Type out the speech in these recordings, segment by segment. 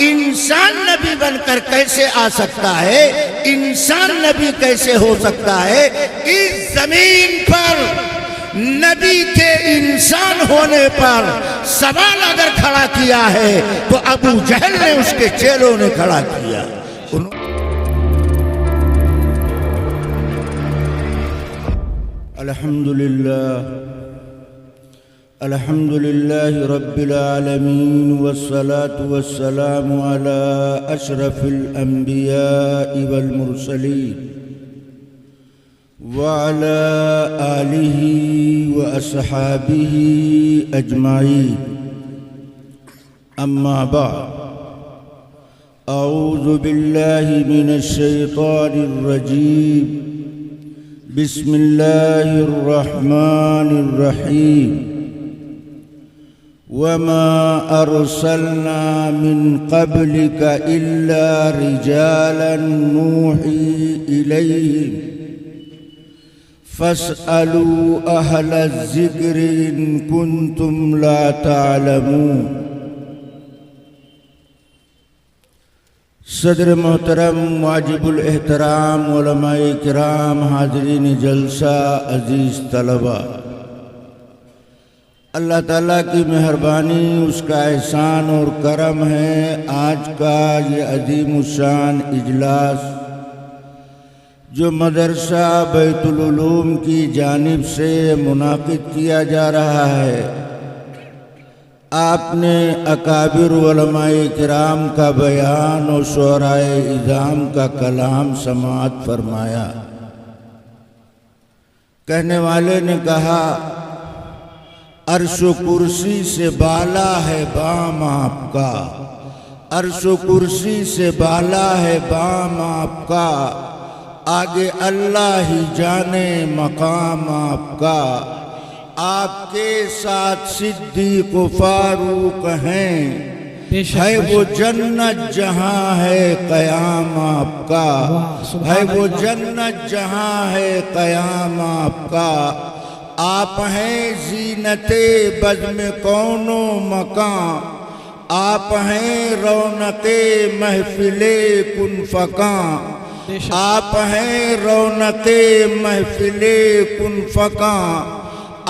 انسان نبی بن کر کیسے آ سکتا ہے؟ انسان نبی کیسے ہو سکتا ہے؟ اس زمین پر نبی کے انسان ہونے پر سوال اگر کھڑا کیا ہے تو ابو جہل نے اس کے چیلوں نے کھڑا کیا۔ الحمد لله رب العالمين والصلاة والسلام على أشرف الأنبياء والمرسلين وعلى آله وأصحابه أجمعين، أما بعد، أعوذ بالله من الشيطان الرجيم، بسم الله الرحمن الرحيم، وما أرسلنا من قبلك إلا رجالا نوحي إليهم فاسألوا أهل الذكر إن كنتم لا تعلمون۔ صدر محترم واجب الاحترام علماء کرام، حاضرین جلسہ، عزیز طلبہ، اللہ تعالیٰ کی مہربانی، اس کا احسان اور کرم ہے آج کا یہ عظیم الشان اجلاس جو مدرسہ بیت العلوم کی جانب سے منعقد کیا جا رہا ہے۔ آپ نے اکابر علماء کرام کا بیان اور شعراء اعظام کا کلام سماعت فرمایا۔ کہنے والے نے کہا، عرش و کرسی سے بالا ہے بام آپ کا، عرش و کرسی سے بالا ہے بام آپ کا، آگے اللہ ہی جانے مقام آپ کا، آپ کے ساتھ صدیق و فاروق ہیں، ہے وہ جنت جہاں ہے قیام آپ کا، ہے وہ جنت جہاں ہے قیام آپ کا، آپ ہیں زینت بزم کون و مکان، آپ ہیں رونق محفل کن فکان، آپ ہیں رونق محفل کن فکان،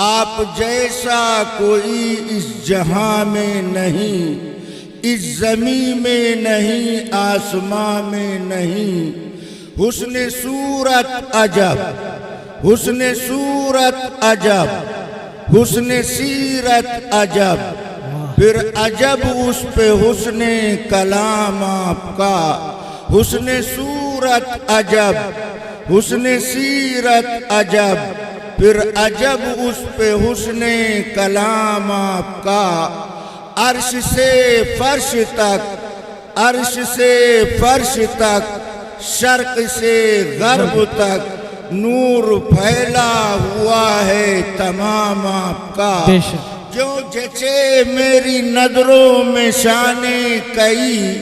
آپ جیسا کوئی اس جہاں میں نہیں، اس زمین میں نہیں، آسمان میں نہیں، حسن صورت عجب، حسن صورت عجب، حسن سیرت عجب، پھر عجب اس پہ حسن کلام آپ کا، حسن صورت عجب، حسن سیرت عجب، پھر عجب اس پہ حسن کلام آپ کا، عرش سے فرش تک، عرش سے فرش تک، شرق سے غرب تک نور پھیلا ہوا ہے تمام آپ کا، جو جچے میری نظروں میں شان کئی،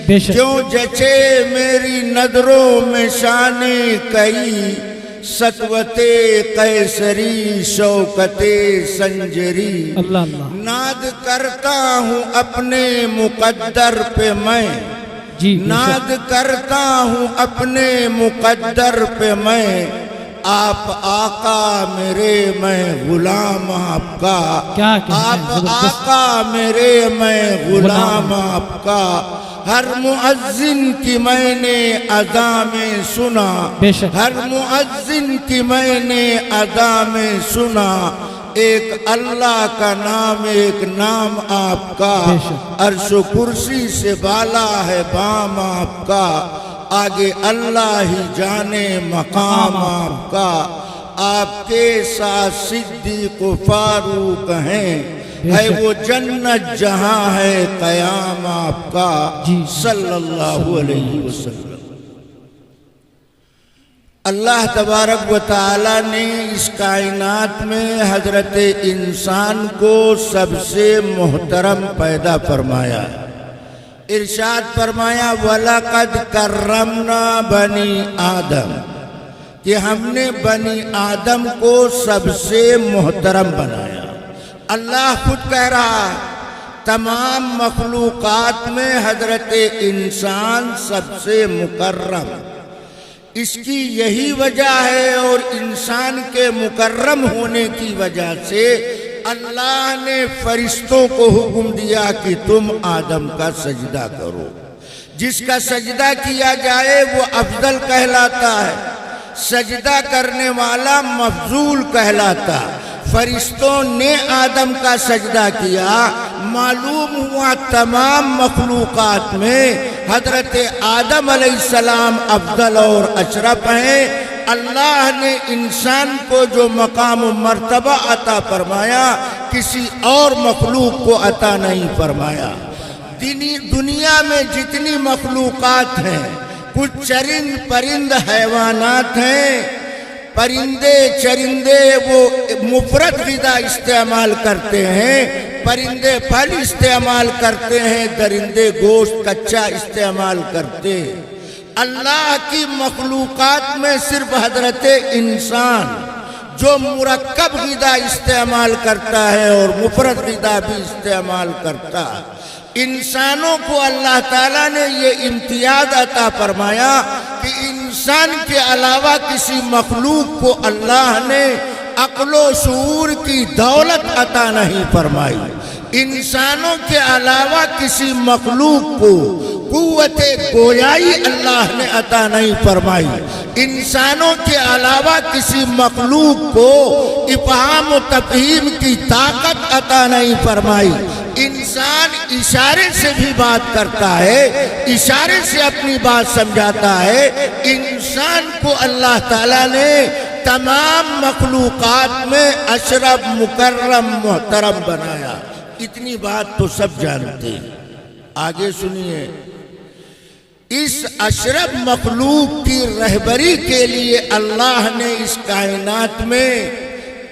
جو جچے میری نظروں میں شان کئی، سطوت قیصری شوکت سنجری، ناد کرتا ہوں اپنے مقدر پہ میں، ناد کرتا ہوں اپنے مقدر پہ میں، آپ آقا میرے میں غلام آپ کا، آپ آقا میرے میں غلام آپ کا، ہر مؤذن کی میں نے اذا میں سنا، ہر مؤذن کی میں نے اذا میں سنا، ایک اللہ کا نام، ایک نام آپ کا، عرش و کرسی سے بالا ہے بام آپ کا، آگے اللہ ہی جانے مقام آپ کا، آپ کے ساتھ صدیق و فاروق ہیں، ہے وہ جنت جہاں ہے قیام آپ کا، صلی اللہ علیہ وسلم۔ اللہ تبارک و تعالی نے اس کائنات میں حضرت انسان کو سب سے محترم پیدا فرمایا، ارشاد فرمایا وَلَقَدْ كَرَّمْنَا بَنِي آدم، کہ ہم نے بنی آدم کو سب سے محترم بنایا۔ اللہ خود کہہ رہا ہے تمام مخلوقات میں حضرت انسان سب سے مکرم۔ اس کی یہی وجہ ہے، اور انسان کے مکرم ہونے کی وجہ سے اللہ نے فرشتوں کو حکم دیا کہ تم آدم کا سجدہ کرو۔ جس کا سجدہ کیا جائے وہ افضل کہلاتا ہے، سجدہ کرنے والا مفضول کہلاتا۔ فرشتوں نے آدم کا سجدہ کیا، معلوم ہوا تمام مخلوقات میں حضرت آدم علیہ السلام افضل اور اشرف ہیں۔ اللہ نے انسان کو جو مقام و مرتبہ عطا فرمایا کسی اور مخلوق کو عطا نہیں فرمایا۔ دنیا میں جتنی مخلوقات ہیں، کچھ چرند پرند حیوانات ہیں، پرندے چرندے وہ مفرد غذا استعمال کرتے ہیں، پرندے پھل استعمال کرتے ہیں، درندے گوشت کچا استعمال کرتے ہیں۔ اللہ کی مخلوقات میں صرف حضرت انسان جو مرکب غذا استعمال کرتا ہے اور مفرد غذا بھی استعمال کرتا ہے۔ انسانوں کو اللہ تعالیٰ نے یہ امتیاز عطا فرمایا کہ انسان کے علاوہ کسی مخلوق کو اللہ نے عقل و شعور کی دولت عطا نہیں فرمائی۔ انسانوں کے علاوہ کسی مخلوق کو قوت گویائی اللہ نے عطا نہیں فرمائی۔ انسانوں کے علاوہ کسی مخلوق کو افہام و تفہیم کی طاقت عطا نہیں فرمائی۔ انسان اشارے سے بھی بات کرتا ہے، اشارے سے اپنی بات سمجھاتا ہے۔ انسان کو اللہ تعالیٰ نے تمام مخلوقات میں اشرف مکرم محترم بنایا۔ اتنی بات تو سب جانتے ہیں۔ آگے سنیے، اس اشرف مخلوق کی رہبری کے لیے اللہ نے اس کائنات میں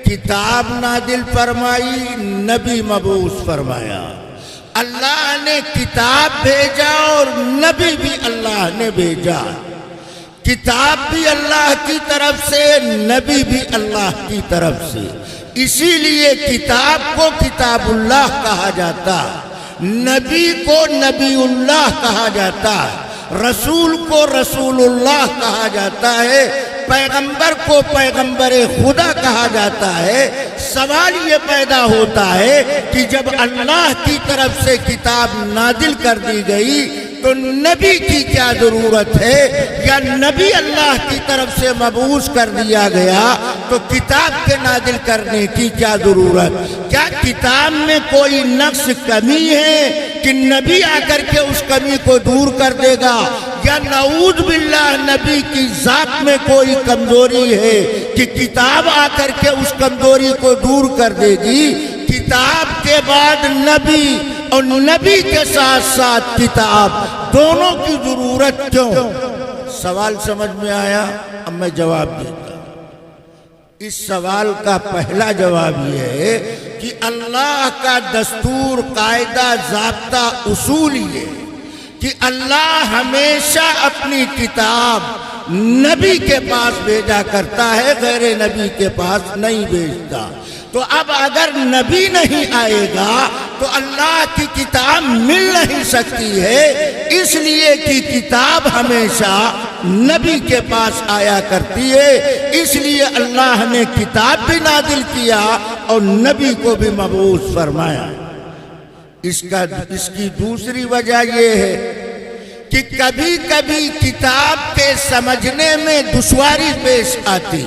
کتاب نازل فرمائی، نبی مبعوث فرمایا۔ اللہ نے کتاب بھیجا اور نبی بھی اللہ نے بھیجا۔ کتاب بھی اللہ کی طرف سے، نبی بھی اللہ کی طرف سے۔ اسی لیے کتاب کو کتاب اللہ کہا جاتا، نبی کو نبی اللہ کہا جاتا، رسول کو رسول اللہ کہا جاتا ہے، پیغمبر کو پیغمبر خدا کہا جاتا ہے۔ سوال یہ پیدا ہوتا ہے کہ جب اللہ کی طرف سے کتاب نازل کر دی گئی تو نبی کی کیا ضرورت ہے؟ یا نبی اللہ کی طرف سے مبعوث کر دیا گیا تو کتاب کے نازل کرنے کی کیا ضرورت؟ کیا کتاب میں کوئی نقص کمی ہے کہ نبی آ کر کے اس کمی کو دور کر دے گا؟ یا نعوذ باللہ نبی کی ذات میں کوئی کمزوری ہے کہ کتاب آ کر کے اس کمزوری کو دور کر دے گی؟ کتاب کے بعد نبی اور نبی کے ساتھ ساتھ کتاب، دونوں کی ضرورت کیوں؟ سوال سمجھ میں آیا؟ اب میں جواب دیتا ہوں۔ اس سوال کا پہلا جواب یہ ہے کہ اللہ کا دستور، قاعدہ، ضابطہ، اصول یہ کہ اللہ ہمیشہ اپنی کتاب نبی کے پاس بھیجا کرتا ہے، غیر نبی کے پاس نہیں بھیجتا۔ تو اب اگر نبی نہیں آئے گا تو اللہ کی کتاب مل نہیں سکتی ہے، اس لیے کہ کتاب ہمیشہ نبی کے پاس آیا کرتی ہے۔ اس لیے اللہ نے کتاب بھی نازل کیا اور نبی کو بھی مبعوث فرمایا۔ اس کی دوسری وجہ یہ ہے کہ کبھی کبھی کتاب کے سمجھنے میں دشواری پیش آتی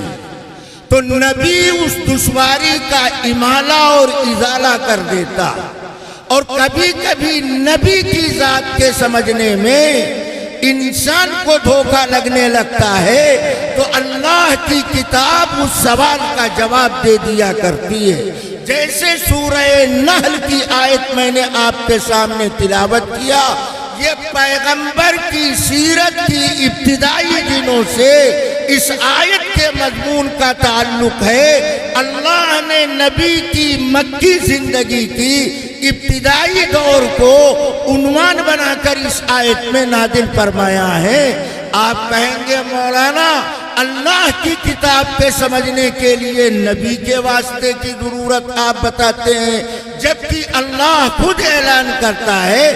تو نبی اس دشواری کا امالہ اور ازالہ کر دیتا، اور کبھی کبھی نبی کی ذات کے سمجھنے میں انسان کو دھوکہ لگنے لگتا ہے تو اللہ کی کتاب اس سوال کا جواب دے دیا کرتی ہے۔ جیسے سورہ نحل کی آیت میں نے آپ کے سامنے تلاوت کیا، یہ پیغمبر کی سیرت کی ابتدائی دنوں سے اس آیت کے مضمون کا تعلق ہے۔ اللہ نے نبی کی مکی زندگی کی ابتدائی دور کو عنوان بنا کر اس آیت میں نازل فرمایا ہے۔ آپ کہیں گے مولانا اللہ کی کتاب کے سمجھنے کے لیے نبی کے واسطے کی ضرورت آپ بتاتے ہیں، جبکہ اللہ خود اعلان کرتا ہے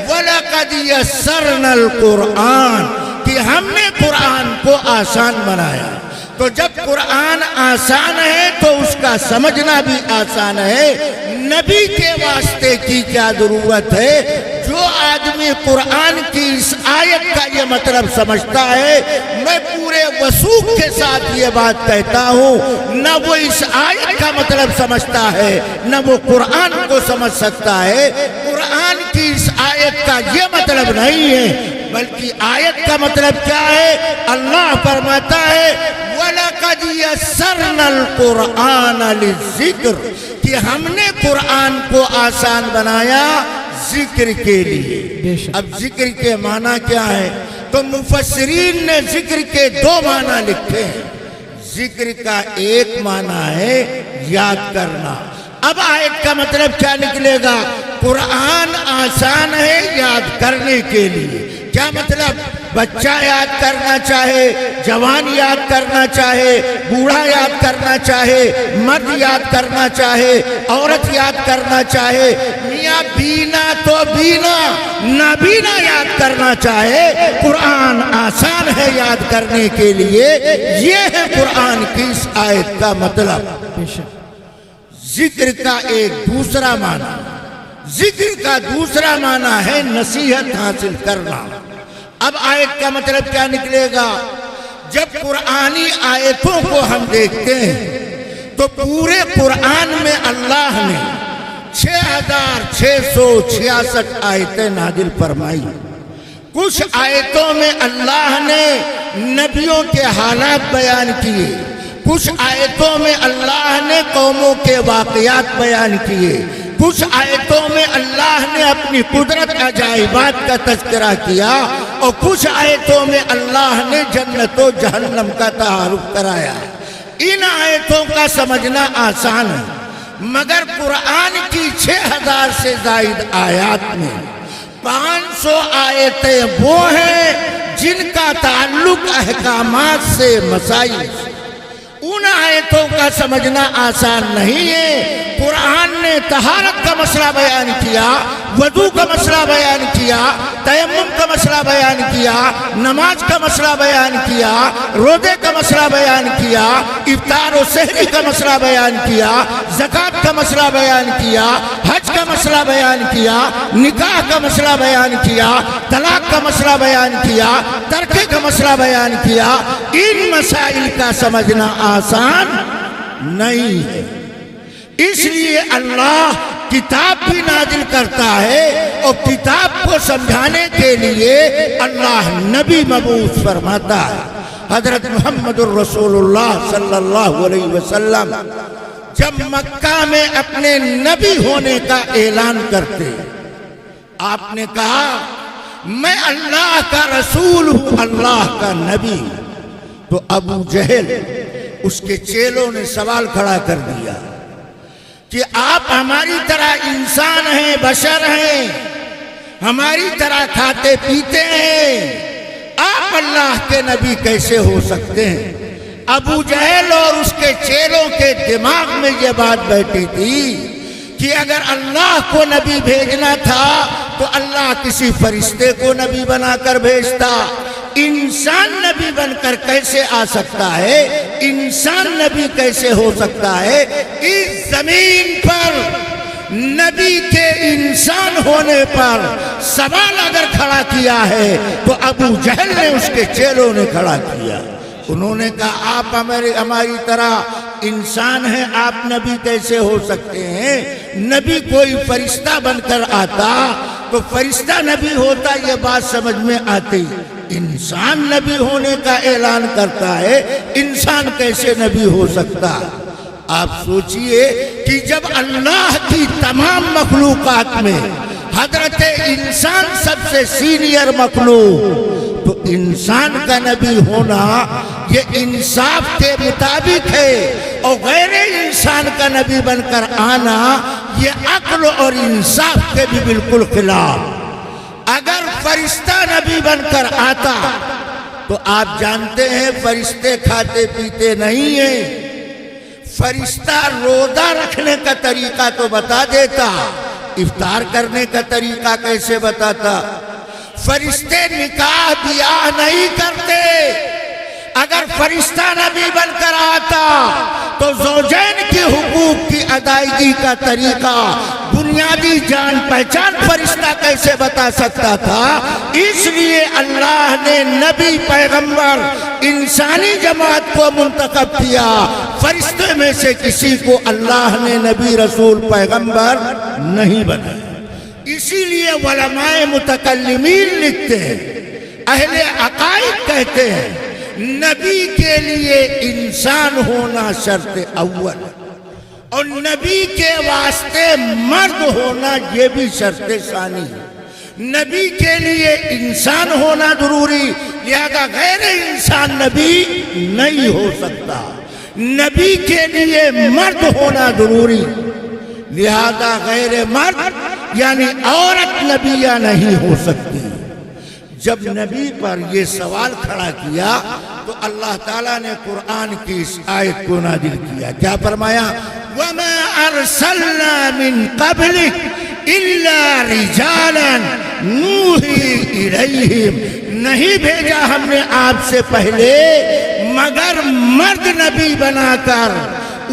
وَلَقَدْ يَسَّرْنَا الْقُرْآنَ کہ ہم نے قرآن کو آسان بنایا. تو جب قرآن آسان ہے تو اس کا سمجھنا بھی آسان ہے. نبی کے واسطے کی کیا ضرورت ہے؟ جو آدمی قرآن کی اس آیت کا یہ مطلب سمجھتا ہے، میں پورے وثوق کے ساتھ یہ بات کہتا ہوں، نہ وہ اس آیت کا مطلب سمجھتا ہے نہ وہ قرآن کو سمجھ سکتا ہے. قرآن کی اس آیت کا یہ مطلب نہیں ہے، بلکہ آیت کا مطلب کیا ہے؟ اللہ فرماتا ہے وَلَقَدْ يَسَّرْنَا الْقُرْآنَ لِلذِّكْرِ کہ ہم نے قرآن کو آسان بنایا ذکر کے لیے. اب ذکر کے معنی کیا ہے؟ تو مفسرین نے ذکر کے دو معنی لکھے ہیں. ذکر کا ایک معنی ہے یاد کرنا. اب آیت کا مطلب کیا نکلے گا؟ قرآن آسان ہے یاد کرنے کے لیے. کیا مطلب؟ بچہ یاد کرنا چاہے، جوان یاد کرنا چاہے، بوڑھا یاد کرنا چاہے، مرد یاد کرنا چاہے، عورت یاد کرنا چاہے، میاں بینا تو بینا، نابینا یاد کرنا چاہے، قرآن آسان ہے یاد کرنے کے لیے. یہ ہے قرآن کی اس آیت کا مطلب. ذکر کا ایک دوسرا معنی، ذکر کا دوسرا معنی ہے نصیحت حاصل کرنا. اب آیت کا مطلب کیا نکلے گا؟ جب قرآنی آیتوں کو ہم دیکھتے ہیں تو پورے قرآن میں اللہ نے 6666 آیتیں نازل فرمائی. کچھ آیتوں میں اللہ نے نبیوں کے حالات بیان کیے، کچھ آیتوں میں اللہ نے قوموں کے واقعات بیان کیے، کچھ آیتوں میں اللہ نے اپنی قدرت عجائبات کا تذکرہ کیا، اور کچھ آیتوں میں اللہ نے جنت و جہنم کا تعارف کرایا. ان آیتوں کا سمجھنا آسان ہے، مگر قرآن کی 6000 سے زائد آیات میں 500 آیتیں وہ ہیں جن کا تعلق احکامات سے مسائل. ان آیتوں کا سمجھنا آسان نہیں ہے. قرآن نے طہارت کا مسئلہ بیان کیا، وضو کا مسئلہ بیان کیا، تیمم کا مسئلہ بیان کیا، نماز کا مسئلہ بیان کیا، روزے کا مسئلہ بیان کیا، افطار و سحری کا مسئلہ بیان کیا، زکوٰۃ کا مسئلہ بیان کیا، حج کا مسئلہ بیان کیا، نکاح کا مسئلہ بیان کیا، طلاق کا مسئلہ بیان کیا، ترکے کا مسئلہ بیان کیا. ان مسائل کا سمجھنا آسان نہیں ہے. اس لیے اللہ کتاب بھی نازل کرتا ہے، اور کتاب کو سمجھانے کے لیے اللہ نبی مبعوث فرماتا ہے. حضرت محمد الرسول اللہ صلی اللہ علیہ وسلم جب مکہ میں اپنے نبی ہونے کا اعلان کرتے، آپ نے کہا میں اللہ کا رسول ہوں، اللہ کا نبی. تو ابو جہل اس کے چیلوں نے سوال کھڑا کر دیا کہ آپ ہماری طرح انسان ہیں، بشر ہیں، ہماری طرح کھاتے پیتے ہیں، آپ اللہ کے نبی کیسے ہو سکتے ہیں؟ ابو جہل اور اس کے چیلوں کے دماغ میں یہ بات بیٹھی تھی کہ اگر اللہ کو نبی بھیجنا تھا تو اللہ کسی فرشتے کو نبی بنا کر بھیجتا. انسان نبی بن کر کیسے آ سکتا ہے؟ انسان نبی کیسے ہو سکتا ہے؟ اس زمین پر نبی کے انسان ہونے پر سوال اگر کھڑا کیا ہے تو ابو جہل نے اس کے چیلوں نے کھڑا کیا. انہوں نے کہا آپ ہماری طرح انسان ہیں، آپ نبی کیسے ہو سکتے ہیں؟ نبی کوئی فرشتہ بن کر آتا تو فرشتہ نبی ہوتا، یہ بات سمجھ میں آتی. انسان نبی ہونے کا اعلان کرتا ہے، انسان کیسے نبی ہو سکتا؟ آپ سوچئے کہ جب اللہ کی تمام مخلوقات میں حضرت انسان سب سے سینئر مخلوق، تو انسان کا نبی ہونا یہ انصاف کے مطابق ہے، اور غیر انسان کا نبی بن کر آنا یہ عقل اور انصاف کے بھی بالکل خلاف. اگر فرشتہ نبی بن کر آتا تو آپ جانتے ہیں فرشتے کھاتے پیتے نہیں ہیں، فرشتہ روزہ رکھنے کا طریقہ تو بتا دیتا، افطار کرنے کا طریقہ کیسے بتاتا؟ فرشتے نکاح بیاہ نہیں کرتے۔ اگر فرشتہ نبی بن کر آتا تو زوجین کے حقوق کی ادائیگی کا طریقہ، بنیادی جان پہچان فرشتہ کیسے بتا سکتا تھا؟ اس لیے اللہ نے نبی پیغمبر انسانی جماعت کو منتخب کیا، فرشتے میں سے کسی کو اللہ نے نبی رسول پیغمبر نہیں بنایا۔ اسی لیے علماء متکلمین لکھتے ہیں، اہل عقائد کہتے ہیں نبی کے لیے انسان ہونا شرط اول، اور نبی کے واسطے مرد ہونا یہ بھی شرط ثانی ہے۔ نبی کے لیے انسان ہونا ضروری، لہذا غیر انسان نبی نہیں ہو سکتا۔ نبی کے لیے مرد ہونا ضروری، لہذا غیر مرد یعنی عورت نبیہ نہیں ہو سکتی۔ جب نبی پر یہ سوال کھڑا کیا تو اللہ تعالیٰ نے قرآن کی اس آیت کو نازل کیا، کیا فرمایا؟ وَمَا أَرْسَلْنَا مِن قَبْلِكَ إِلَّا رِجَالًا نُوحِي إِلَيْهِمْ، نہیں بھیجا ہم نے آپ سے پہلے مگر مرد نبی بنا کر،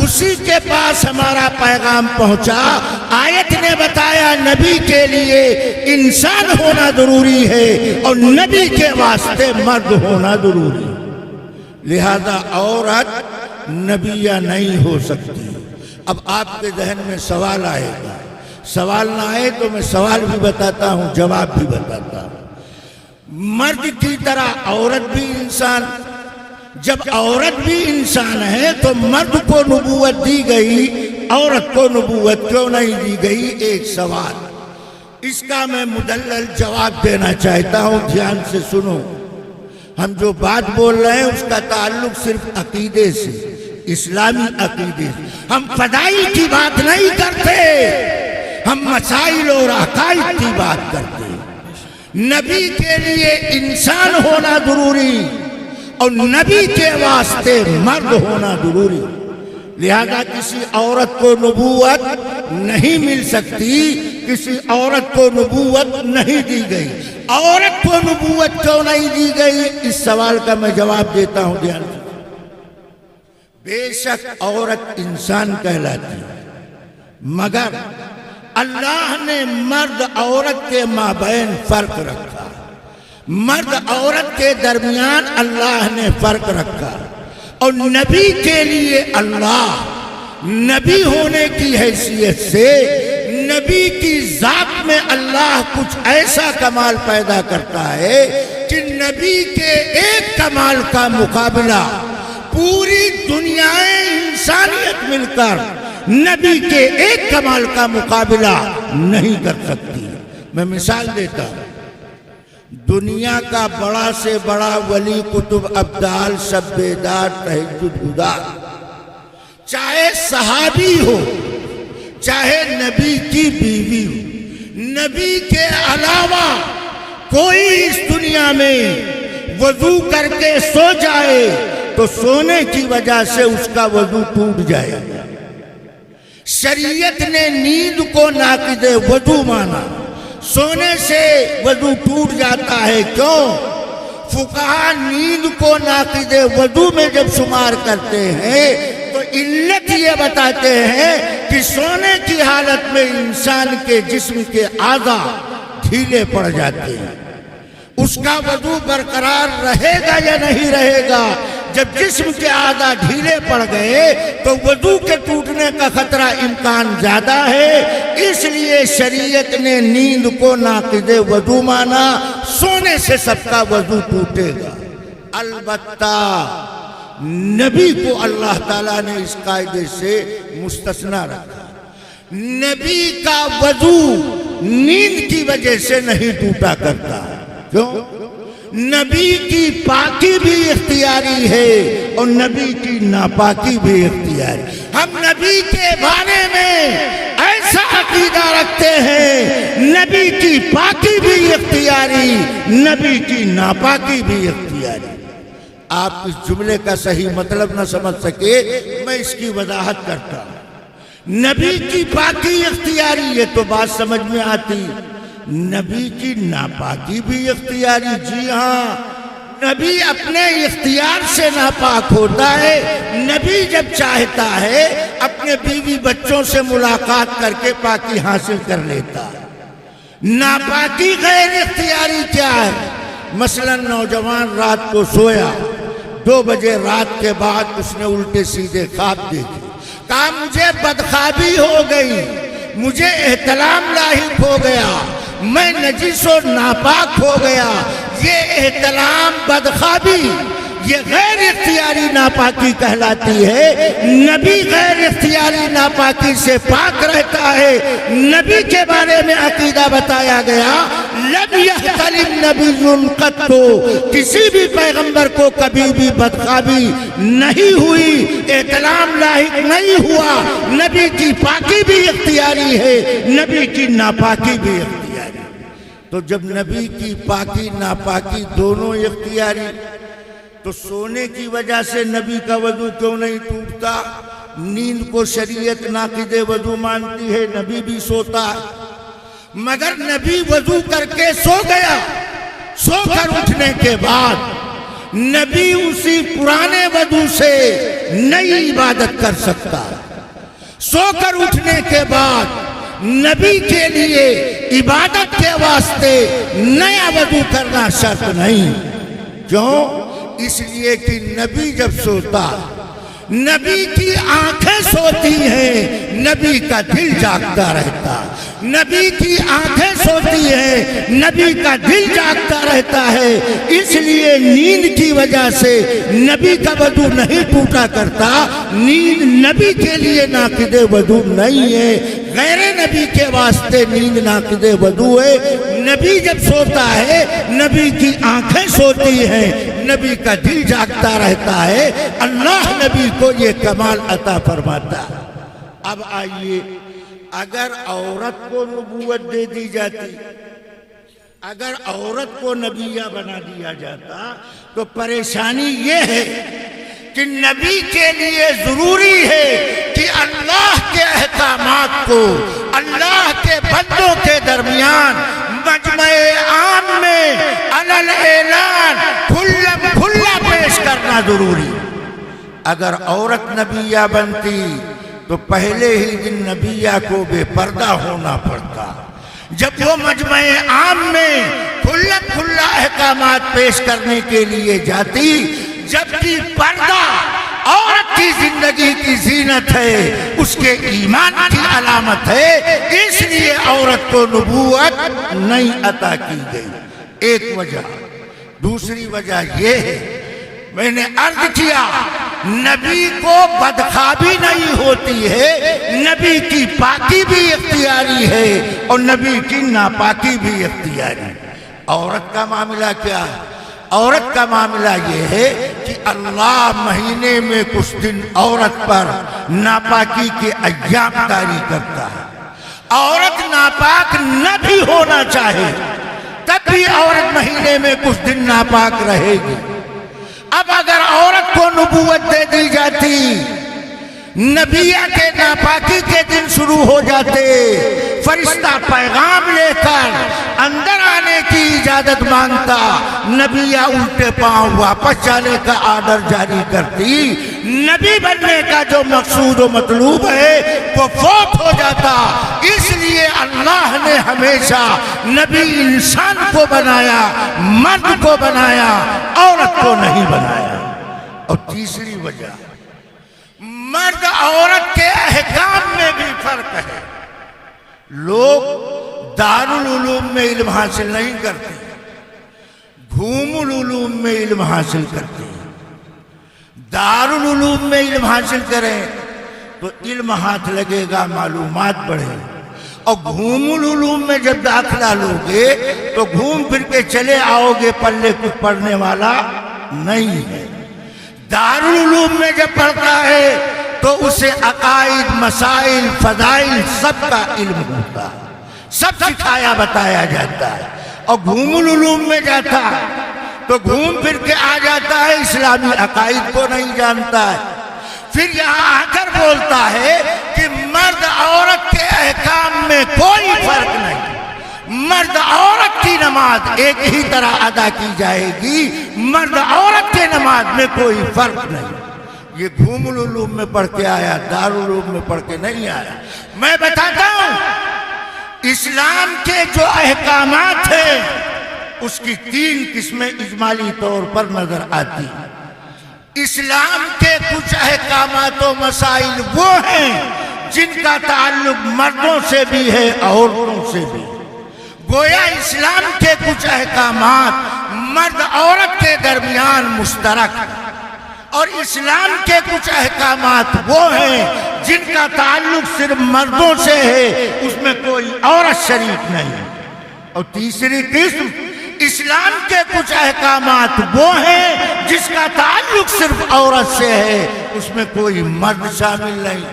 اسی کے پاس ہمارا پیغام پہنچا۔ آیت نے بتایا نبی کے لیے انسان ہونا ضروری ہے اور نبی کے واسطے مرد ہونا ضروری ہے، لہذا عورت نبیہ نہیں ہو سکتی۔ اب آپ کے ذہن میں سوال آئے گا، سوال نہ آئے تو میں سوال بھی بتاتا ہوں، جواب بھی بتاتا ہوں۔ مرد کی طرح عورت بھی انسان، جب عورت بھی انسان ہے تو مرد کو نبوت دی گئی، عورت کو نبوت کیوں نہیں دی گئی؟ ایک سوال، اس کا میں مدلل جواب دینا چاہتا ہوں، دھیان سے سنو۔ ہم جو بات بول رہے ہیں اس کا تعلق صرف عقیدے سے، اسلامی عقیدے سے، ہم فضائل کی بات نہیں کرتے، ہم مسائل اور عقائد کی بات کرتے۔ نبی کے لیے انسان ہونا ضروری اور نبی کے واسطے مرد ہونا ضروری، لہذا کسی عورت کو نبوت نہیں مل سکتی، کسی عورت کو نبوت نہیں دی گئی۔ عورت کو نبوت کیوں نہیں دی گئی؟ اس سوال کا میں جواب دیتا ہوں، دھیان سے۔ بے شک عورت انسان کہلاتی ہے، مگر اللہ نے مرد عورت کے مابین فرق رکھا، مرد عورت کے درمیان اللہ نے فرق رکھا، اور نبی کے لیے اللہ نبی ہونے کی حیثیت سے نبی کی ذات میں اللہ کچھ ایسا کمال پیدا کرتا ہے کہ نبی کے ایک کمال کا مقابلہ پوری دنیا انسانیت مل کر نبی کے ایک کمال کا مقابلہ نہیں کر سکتی۔ میں مثال دیتا ہوں، دنیا کا بڑا سے بڑا ولی، قطب، ابدال، شب بیدار، تہجد گزار، چاہے صحابی ہو چاہے نبی کی بیوی ہو، نبی کے علاوہ کوئی اس دنیا میں وضو کر کے سو جائے تو سونے کی وجہ سے اس کا وضو ٹوٹ جائے گا۔ شریعت نے نیند کو ناقض وضو مانا، سونے سے وضو ٹوٹ جاتا ہے۔ کیوں؟ فقہا نیند کو ناقض وضو میں جب شمار کرتے ہیں تو علت یہ بتاتے ہیں کہ سونے کی حالت میں انسان کے جسم کے اعضاء ڈھیلے پڑ جاتے ہیں، اس کا وضو برقرار رہے گا یا نہیں رہے گا؟ جب جسم کے اعضاء ڈھیلے پڑ گئے تو وضو کے ٹوٹنے کا خطرہ امکان زیادہ ہے، اس لیے شریعت نے نیند کو ناقض وضو مانا، سونے سے سب کا وضو ٹوٹے گا۔ البتہ نبی کو اللہ تعالیٰ نے اس قاعدے سے مستثنیٰ رکھا، نبی کا وضو نیند کی وجہ سے نہیں ٹوٹا کرتا۔ کیوں؟ نبی کی پاکی بھی اختیاری ہے اور نبی کی ناپاکی بھی اختیاری۔ ہم نبی کے بارے میں ایسا عقیدہ رکھتے ہیں، نبی کی پاکی بھی اختیاری، نبی کی ناپاکی بھی اختیاری۔ آپ اس جملے کا صحیح مطلب نہ سمجھ سکے، میں اس کی وضاحت کرتا ہوں۔ نبی کی پاکی اختیاری، یہ تو بات سمجھ میں آتی۔ نبی کی ناپاکی بھی اختیاری، جی ہاں، نبی اپنے اختیار سے ناپاک ہوتا ہے۔ نبی جب چاہتا ہے اپنے بیوی بچوں سے ملاقات کر کے پاکی حاصل کر لیتا ہے۔ ناپاکی غیر اختیاری کیا ہے؟ مثلا نوجوان رات کو سویا، 2 بجے رات کے بعد اس نے الٹے سیدھے خواب دیکھے، کہا مجھے بدخوابی ہو گئی، مجھے احتلام لاحق ہو گیا، میں نجس و ناپاک ہو گیا۔ یہ احتلام، بدخوابی، یہ غیر اختیاری ناپاکی کہلاتی ہے۔ نبی غیر اختیاری ناپاکی سے پاک رہتا ہے۔ نبی کے بارے میں عقیدہ بتایا گیا، لم یحتلم نبی قط، کسی بھی پیغمبر کو کبھی بھی بدخوابی نہیں ہوئی، احتلام لاحق نہیں ہوا۔ نبی کی پاکی بھی اختیاری ہے، نبی کی ناپاکی بھی اختیاری۔ تو جب نبی کی پاکی ناپاکی دونوں اختیاری، تو سونے کی وجہ سے نبی کا وضو کیوں نہیں ٹوٹتا؟ نیند کو شریعت ناقض وضو مانتی ہے، نبی بھی سوتا ہے، مگر نبی وضو کر کے سو گیا۔ سو کر اٹھنے کے بعد نبی اسی پرانے وضو سے نئی عبادت کر سکتا ہے۔ سو کر اٹھنے کے بعد نبی کے لیے عبادت کے واسطے نیا وضو کرنا شرط نہیں۔ کیوں؟ اس لیے کہ نبی جب سوتا، نبی کی آنکھیں سوتی ہیں، نبی کا دل جاگتا رہتا۔ نبی کی آنکھیں سوتی ہیں، نبی کا دل جاگتا رہتا ہے۔ اس لیے نیند کی وجہ سے نبی کا وضو نہیں ٹوٹا کرتا۔ نیند نبی کے لیے ناقض وضو نہیں ہے، غیر نبی کے واسطے نیند ناقض وضو ہے۔ نبی جب سوتا ہے، نبی کی آنکھیں سوتی ہیں، نبی کا دل جاگتا رہتا ہے۔ اللہ نبی کو یہ کمال عطا فرماتا ہے۔ اب آئیے، اگر عورت کو نبوت دے دی جاتی، اگر عورت کو نبیہ بنا دیا جاتا، تو پریشانی یہ ہے کہ نبی کے لیے ضروری ہے کہ اللہ کے احکامات کو اللہ کے بندوں کے درمیان مجمع عام میں علل اعلان کھلا پیش کرنا ضروری۔ اگر عورت نبیہ بنتی تو پہلے ہی دن نبیہ کو بے پردہ ہونا پڑتا۔ جب وہ مجمع عام میں کھلا احکامات پیش کرنے کے لیے جاتی، جبکہ پردہ عورت کی زندگی کی زینت ہے، اس کے ایمان کی علامت ہے، اس لیے عورت کو نبوت نہیں عطا کی گئی۔ ایک وجہ۔ دوسری وجہ یہ ہے، میں نے عرض کیا، نبی کو بدخوابی نہیں ہوتی ہے، نبی کی پاکی بھی اختیاری ہے اور نبی کی ناپاکی بھی اختیاری۔ عورت کا معاملہ کیا ہے؟ عورت کا معاملہ یہ ہے کہ اللہ مہینے میں کچھ دن عورت پر ناپاکی کے ایام جاری کرتا ہے۔ عورت ناپاک نہ بھی ہونا چاہے تب بھی عورت مہینے میں کچھ دن ناپاک رہے گی۔ اب اگر عورت کو نبوت دے دی جاتی، نبیہ کے ناپاکی کے دن شروع ہو جاتے، فرشتہ پیغام لے کر اندر آنے کی اجازت مانگتا، نبیہ الٹے پاؤں واپس جانے کا آرڈر جاری کرتی، نبی بننے کا جو مقصود و مطلوب ہے وہ فوت ہو جاتا۔ اس لیے اللہ نے ہمیشہ نبی انسان کو بنایا، مرد کو بنایا، عورت کو نہیں بنایا۔ اور تیسری وجہ، مرد عورت کے احکام میں بھی فرق ہے۔ لوگ دارالعلوم میں علم حاصل نہیں کرتے، گھوم العلوم میں علم حاصل کرتے ہیں۔ دارالعلوم میں علم حاصل کریں تو علم ہاتھ لگے گا، معلومات بڑھے، اور گھوم العلوم میں جب داخلہ لوگے تو گھوم پھر کے چلے آؤ گے، پلے کچھ پڑھنے والا نہیں ہے۔ دارالعلوم میں جب پڑھتا ہے تو اسے عقائد، مسائل، فضائل سب کا علم ہوتا ہے، سب سکھایا بتایا جاتا ہے۔ اور گھوم العلوم میں جاتا تو گھوم پھر کے آ جاتا ہے اسلامی عقائد کو نہیں جانتا ہے. پھر یہاں آ کر بولتا ہے کہ مرد عورت کے احکام میں کوئی فرق نہیں, مرد عورت کی نماز ایک ہی طرح ادا کی جائے گی, مرد عورت کے نماز میں کوئی فرق نہیں. یہ گھوم العلوم میں پڑھ کے آیا, دارالعلوم میں پڑھ کے نہیں آیا. میں بتاتا ہوں اسلام کے جو احکامات ہیں اس کی 3 قسمیں اجمالی طور پر نظر آتی ہیں. اسلام کے کچھ احکامات و مسائل وہ ہیں جن کا تعلق مردوں سے بھی ہے عورتوں سے بھی. گویا اسلام کے کچھ احکامات مرد عورت کے درمیان مشترک, اور اسلام کے کچھ احکامات وہ ہیں جن کا تعلق صرف مردوں سے ہے, اس میں کوئی عورت شریک نہیں. اور تیسری قسم اسلام کے کچھ احکامات وہ ہیں جس کا تعلق صرف عورت سے ہے, اس میں کوئی مرد شامل نہیں.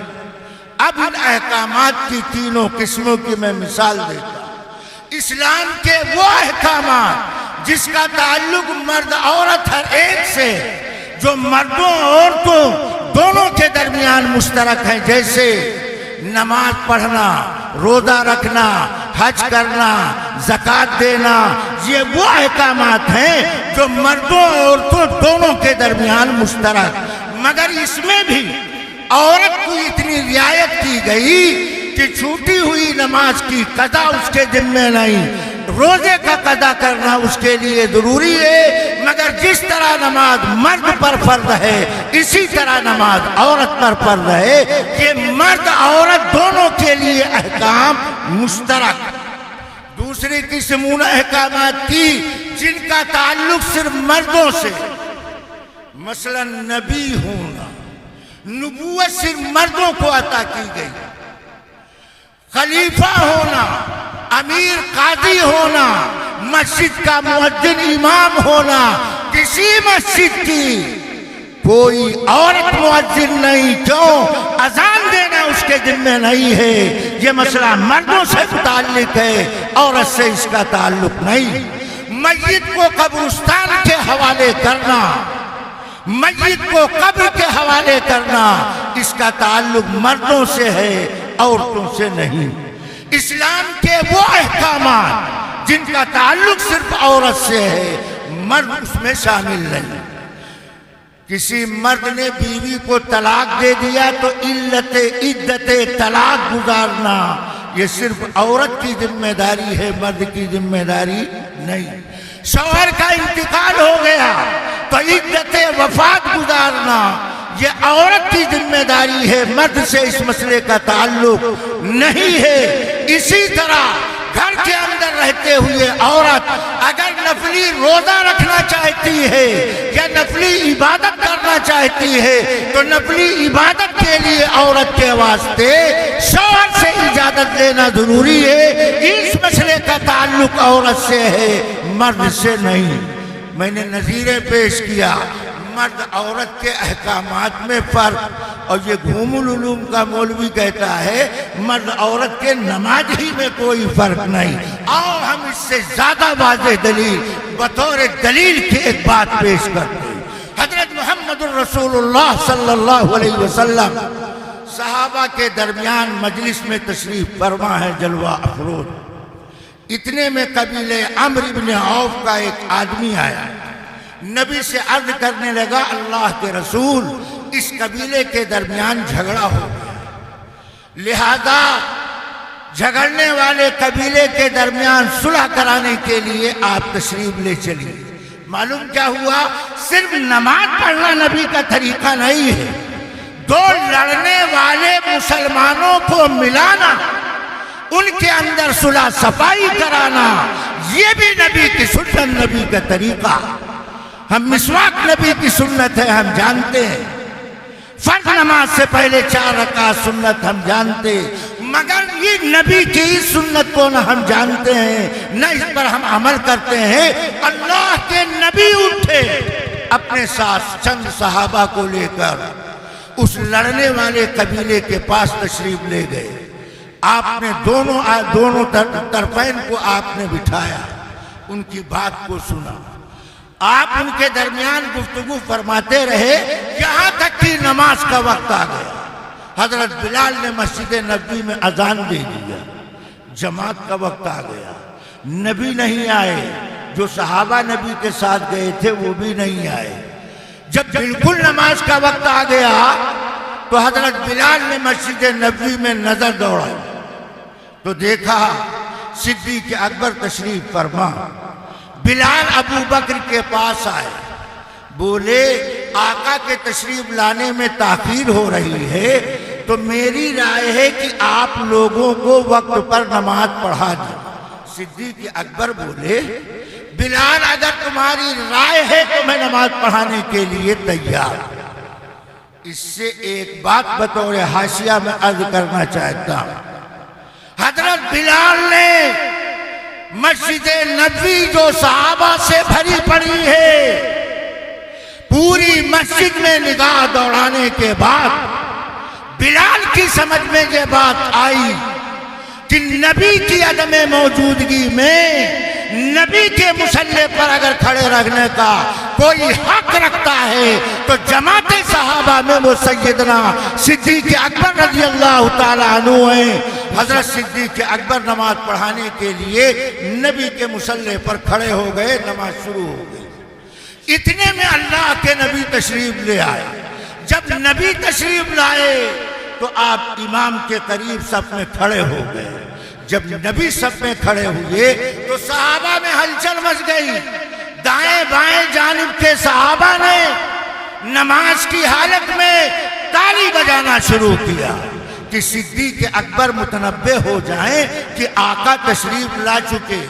اب ان احکامات کی تینوں قسموں کی میں مثال دیتا ہوں. اسلام کے وہ احکامات جس کا تعلق مرد عورت ہر ایک سے, جو مردوں اور عورتوں دونوں کے درمیان مشترک ہیں, جیسے نماز پڑھنا, روزہ رکھنا, حج کرنا, زکوٰۃ دینا, یہ وہ احکامات ہیں جو مردوں اور عورتوں دونوں کے درمیان مشترک. مگر اس میں بھی عورت کو اتنی رعایت کی گئی کہ چھوٹی ہوئی نماز کی قضا اس کے ذمہ نہیں, روزے کا قضا کرنا اس کے لیے ضروری ہے, مگر جس طرح نماز مرد پر فرض ہے اسی طرح نماز عورت پر فرض ہے. یہ مرد عورت دونوں کے لیے احکام مشترک. دوسری قسم ان احکامات کی جن کا تعلق صرف مردوں سے, مثلا نبی ہونا, نبوت صرف مردوں کو عطا کی گئی. خلیفہ ہونا, امیر قاضی ہونا, مسجد کا مؤذن امام ہونا, کسی مسجد کی کوئی عورت مؤذن نہیں, کیوں؟ اذان دینا اس کے ذمہ نہیں ہے. یہ مسئلہ مردوں سے متعلق ہے, عورت سے اس کا تعلق نہیں. میت کو قبرستان کے حوالے کرنا, میت کو قبر کے حوالے کرنا, اس کا تعلق مردوں سے ہے, عورتوں سے نہیں. اسلام کے وہ احکامات جن کا تعلق صرف عورت سے ہے, مرد اس میں شامل نہیں. کسی مرد نے بیوی کو طلاق دے دیا تو عدت طلاق گزارنا یہ صرف عورت کی ذمہ داری ہے, مرد کی ذمہ داری نہیں. شوہر کا انتقال ہو گیا تو عدت وفات گزارنا یہ عورت کی ذمہ داری ہے, مرد سے اس مسئلے کا تعلق نہیں ہے. اسی طرح گھر کے اندر رہتے ہوئے عورت اگر نفلی روزہ رکھنا چاہتی ہے یا نفلی عبادت کرنا چاہتی ہے تو نفلی عبادت کے لیے عورت کے واسطے شوہر سے اجازت لینا ضروری ہے. اس مسئلے کا تعلق عورت سے ہے, مرد سے نہیں. میں نے نظیریں پیش کیا, مرد عورت کے احکامات میں فرق, اور یہ گھوم العلوم کا مولوی کہتا ہے مرد عورت کے نماز ہی میں کوئی فرق نہیں. آؤ ہم اس سے زیادہ واضح دلیل بطور دلیل کی ایک بات پیش کرتے ہیں. حضرت محمد الرسول اللہ صلی اللہ علیہ وسلم صحابہ کے درمیان مجلس میں تشریف فرما ہے, جلوہ افروز. اتنے میں قبیلے عمرو بن عوف کا ایک آدمی آیا, نبی سے عرض کرنے لگا, اللہ کے رسول اس قبیلے کے درمیان جھگڑا ہو گیا, لہذا جھگڑنے والے قبیلے کے درمیان صلح کرانے کے لیے آپ تشریف لے چلیے. معلوم کیا ہوا, صرف نماز پڑھنا نبی کا طریقہ نہیں ہے, دو لڑنے والے مسلمانوں کو ملانا, ان کے اندر صلح صفائی کرانا, یہ بھی نبی کی سنت, نبی کا طریقہ. ہم مسواک نبی کی سنت ہے ہم جانتے ہیں, فرض نماز سے پہلے 4 رکعت سنت ہم جانتے, مگر یہ نبی کی سنت کو نہ ہم جانتے ہیں نہ اس پر ہم عمل کرتے ہیں. اللہ کے نبی اٹھے, اپنے ساتھ چند صحابہ کو لے کر اس لڑنے والے قبیلے کے پاس تشریف لے گئے. آپ نے دونوں طرفین کو آپ نے بٹھایا, ان کی بات کو سنا. آپ ان کے درمیان گفتگو فرماتے رہے یہاں تک کہ نماز کا وقت آ گیا۔ حضرت بلال نے مسجد نبوی میں اذان دے دیا، جماعت کا وقت آ گیا، نبی نہیں آئے، جو صحابہ نبی کے ساتھ گئے تھے وہ بھی نہیں آئے۔ جب بالکل نماز کا وقت آ گیا تو حضرت بلال نے مسجد نبوی میں نظر دوڑائی تو دیکھا صدیق اکبر تشریف فرما۔ بلال ابو بکر کے پاس آئے، بولے آقا کے تشریف لانے میں تاخیر ہو رہی ہے تو میری رائے ہے کہ آپ لوگوں کو وقت پر نماز پڑھا دیں۔ صدیق اکبر بولے بلال اگر تمہاری رائے ہے تو میں نماز پڑھانے کے لیے تیار ہوں۔ اس سے ایک بات بطور حاشیہ میں عرض کرنا چاہتا ہوں، حضرت بلال نے مسجد نبوی جو صحابہ سے بھری پڑی ہے، پوری مسجد میں نگاہ دوڑانے کے بعد بلال کی سمجھ میں یہ بات آئی کہ نبی کی عدم موجودگی میں نبی کے مصلی پر اگر کھڑے رہنے کا کوئی حق رکھتا ہے تو جماعت صحابہ میں وہ سیدنا صدیق اکبر رضی اللہ تعالیٰ عنہ ہیں۔ حضرت صدیق اکبر نماز پڑھانے کے لیے نبی کے مصلی پر کھڑے ہو گئے، نماز شروع ہو گئی۔ اتنے میں اللہ کے نبی تشریف لے آئے۔ جب نبی تشریف لائے تو آپ امام کے قریب صف میں کھڑے ہو گئے۔ جب نبی صف میں کھڑے ہوئے تو صحابہ میں ہلچل مچ گئی، دائیں بائیں جانب کے صحابہ نے نماز کی حالت میں تالی بجانا شروع کیا کہ صدیق اکبر متنبہ ہو جائیں کہ آقا تشریف لا چکے۔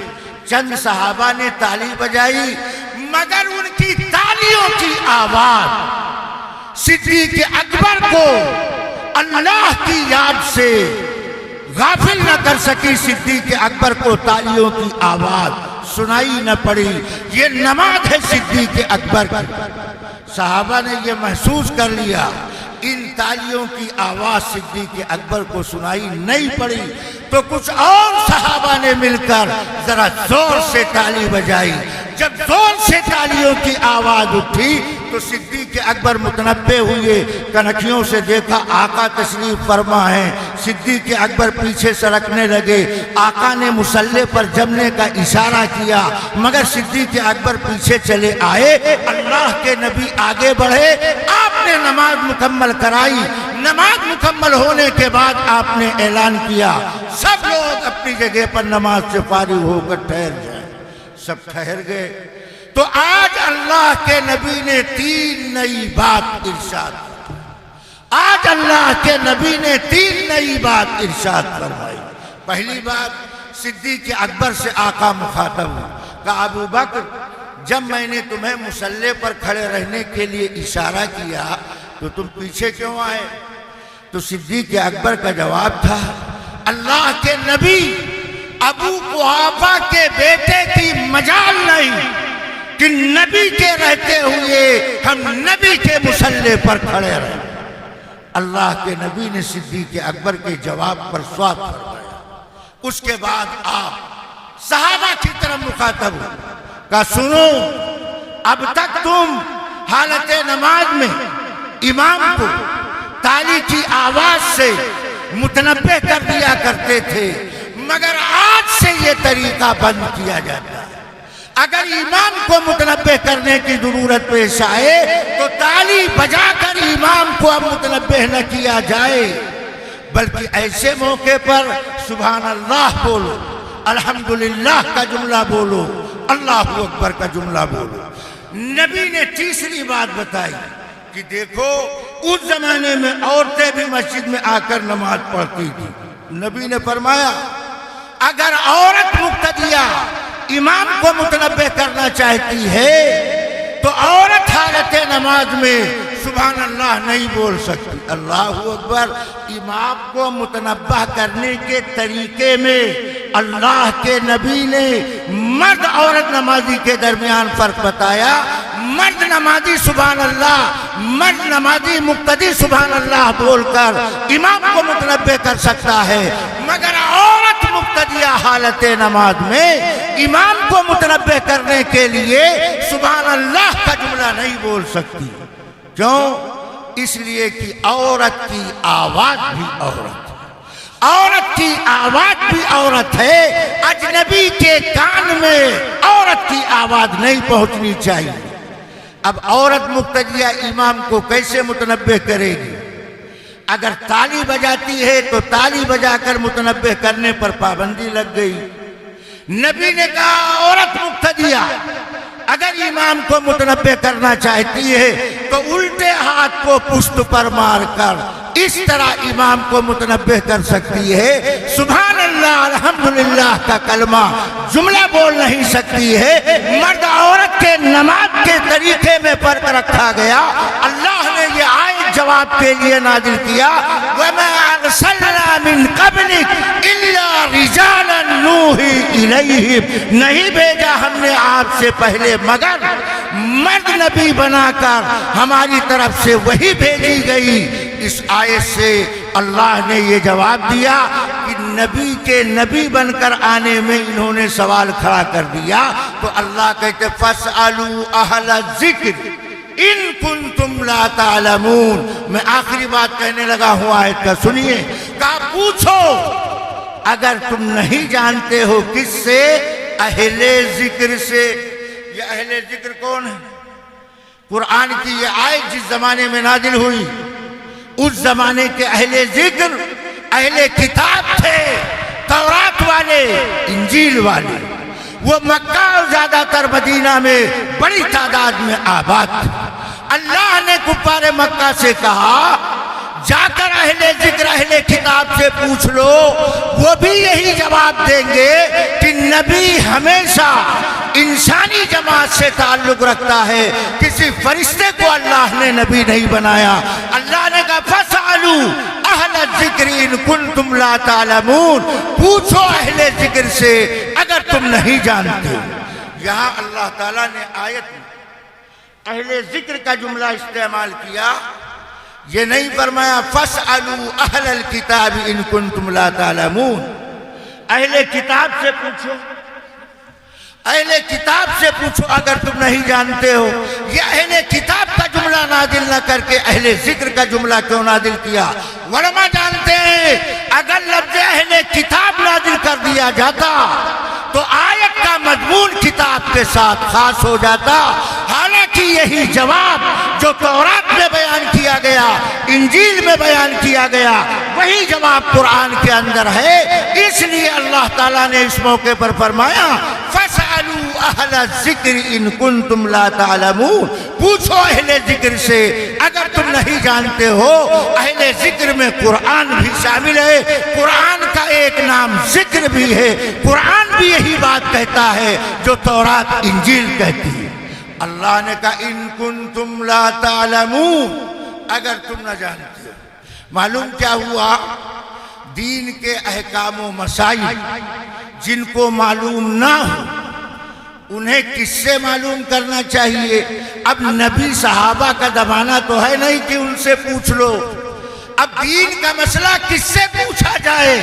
چند صحابہ نے تالی بجائی مگر ان کی تالیوں کی آواز صدیق اکبر کو اللہ کی یاد سے غافل نہ کر سکی۔ صدیق اکبر کو تالیوں کی آواز سنائی نہ پڑی۔ یہ نماز ہے صدیق اکبر کی۔ صحابہ نے یہ محسوس کر لیا ان تالیوں کی آواز صدیق اکبر کو سنائی نہیں پڑی تو کچھ اور صحابہ نے مل کر ذرا زور سے تالی بجائی۔ جب زور سے تالیوں کی آواز اٹھی تو صدیق اکبر متنبہ ہوئے، کنکھیوں سے دیکھا آقا تشریف فرما ہے۔ صدیق اکبر پیچھے سرکنے لگے، آقا نے مصلی پر جمنے کا اشارہ کیا مگر صدیق اکبر پیچھے چلے آئے۔ اللہ کے نبی آگے بڑھے، آپ نے نماز مکمل کرائی۔ نماز مکمل ہونے کے بعد آپ نے اعلان کیا سب لوگ اپنی جگہ پر نماز سے فارغ ہو کر ٹھہر جائیں۔ سب ٹھہر گئے تو آج اللہ کے نبی نے 3 نئی بات ارشاد کی۔ آج اللہ کے نبی نے 3 نئی بات ارشاد فرمائی۔ پہلی بات، صدیق اکبر سے آقا مخاطب ہوا، کہا ابو بکر جب میں نے تمہیں مصلی پر کھڑے رہنے کے لیے اشارہ کیا تو تم پیچھے کیوں آئے؟ تو صدیق اکبر کا جواب تھا اللہ کے نبی ابو قحافہ کے بیٹے کی مجال نہیں کہ نبی کے رہتے ہوئے ہم نبی کے مصلی پر کھڑے رہیں۔ اللہ کے نبی نے صدیق اکبر کے جواب پر سواب فرمایا۔ اس کے بعد آپ صحابہ کی طرف مخاطب ہوئے، کہا سنو اب تک تم حالت نماز میں امام کو تالی کی آواز سے متنبہ کر دیا کرتے تھے مگر آج سے یہ طریقہ بند کیا جاتا ہے۔ اگر امام کو متنبہ کرنے کی ضرورت پیش آئے تو تالی بجا کر امام کو اب متنبہ نہ کیا جائے بلکہ ایسے موقع پر سبحان اللہ بولو، الحمدللہ کا جملہ بولو، اللہ اکبر کا جملہ بولو۔ نبی نے تیسری بات بتائی کہ دیکھو اس زمانے میں عورتیں بھی مسجد میں آ کر نماز پڑھتی تھی۔ نبی نے فرمایا اگر عورت مقتدیہ امام کو متنبہ کرنا چاہتی ہے تو عورت حالت نماز میں سبحان اللہ نہیں بول سکتی۔ اللہ اکبر۔ امام کو متنبہ کرنے کے طریقے میں اللہ کے نبی نے مرد عورت نمازی کے درمیان فرق بتایا۔ مرد نمازی سبحان اللہ، مرد نمازی مقتدی سبحان اللہ بول کر امام کو متنبہ کر سکتا ہے مگر عورت مقتدیہ حالت نماز میں امام کو متنبہ کرنے کے لیے سبحان اللہ نہیں بول سکتی. کیوں؟ اس لیے کہ عورت کی آواز بھی عورت ہے. عورت کی آواز بھی عورت ہے. اجنبی کے کان میں عورت کی آواز نہیں پہنچنی چاہیے. اب عورت مقتدیہ امام کو کیسے متنبہ کرے گی؟ اگر تالی بجاتی ہے تو تالی بجا کر متنبہ کرنے پر پابندی لگ گئی. نبی نے کہا عورت مقتدیہ اگر امام کو متنبہ کرنا چاہتی ہے تو الٹے ہاتھ کو پشت پر مار کر اس طرح امام کو متنبہ کر سکتی ہے. سبحان اللہ الحمدللہ کا کلمہ جملہ بول نہیں سکتی ہے. مرد عورت کے نماز کے طریقے میں فرق رکھا گیا. اللہ نے یہ آیت جواب کے لیے نازل کیا وَمَا أَرْسَلْنَا مِن قَبْلِكَ إِلَّا رِجَالًا نُوحِي إِلَيْهِمْ. نہیں بھیجا ہم نے آپ سے پہلے مگر مرد نبی بنا کر ہماری طرف سے وہی بھیجی گئی. اس آیت سے اللہ نے یہ جواب دیا کہ نبی کے نبی بن کر آنے میں انہوں نے سوال کھڑا کر دیا. تو اللہ کہتے فَاسْأَلُوا أَهْلَ الذِّكْرِ إِن كُنتُمْ لَا تَعْلَمُونَ. میں آخری بات کہنے لگا ہوں آیت کا سنیے. کہا پوچھو اگر تم نہیں جانتے ہو کس سے؟ اہل ذکر سے. یہ اہل ذکر کون ہے؟ قرآن کی یہ آیت جس زمانے میں نازل ہوئی اس زمانے کے اہل ذکر اہل کتاب تھے. تورات والے، انجیل والے. وہ مکہ اور زیادہ تر مدینہ میں بڑی تعداد میں آباد تھے. اللہ نے کفار مکہ سے کہا جا کر اہل ذکر اہل کتاب سے پوچھ لو. وہ بھی یہی جواب دیں گے کہ نبی ہمیشہ انسانی جماعت سے تعلق رکھتا ہے. کسی فرشتے کو اللہ نے نبی نہیں بنایا. اللہ نے کہا فَاسْأَلُوا أَهْلَ الذِّكْرِ إِن كُنتُمْ لَا تَعْلَمُونَ. پوچھو اہل ذکر سے اگر تم نہیں جانتے. یہاں اللہ تعالیٰ نے آیت میں اہل ذکر کا جملہ استعمال کیا. یہ نہیں فرمایا فَاسْأَلُوا أَهْلَ الْكِتَابِ إِن كُنتُمْ لَا تَعْلَمُونَ. اہل کتاب سے پوچھو، اہل کتاب سے پوچھو اگر تم نہیں جانتے ہو. یہ اہل کتاب کا جملہ نازل نہ کر کے اہل ذکر کا جملہ کیوں نازل کیا؟ علماء جانتے ہیں اگر لفظ اہل کتاب نازل کر دیا جاتا تو آیت کا مضمون کتاب کے ساتھ خاص ہو جاتا. حالانکہ یہی جواب جو تورات میں بیان کیا گیا، انجیل میں بیان کیا گیا، وہی جواب قرآن کے اندر ہے. اس لیے اللہ تعالیٰ نے اس موقع پر فرمایا فَاسْأَلُوا أَهْلَ الذِّكْرِ إِن كُنتُمْ لَا تَعْلَمُونَ. پوچھو اہل ذکر سے اگر تم نہیں جانتے ہو. اہل ذکر میں قرآن بھی شامل ہے. قرآن کا ایک نام ذکر بھی ہے. قرآن بھی یہی بات کہتا ہے جو تورات انجیل کہتی ہے. اللہ نے کہا ان کنتم لا تعلمون، اگر تم نہ جانتے ہو. معلوم کیا ہوا؟ دین کے احکام و مسائل جن کو معلوم نہ ہو انہیں کس سے معلوم کرنا چاہیے؟ اب نبی صحابہ کا زمانہ تو ہے نہیں کہ ان سے پوچھ لو. اب دین کا مسئلہ کس سے پوچھا جائے؟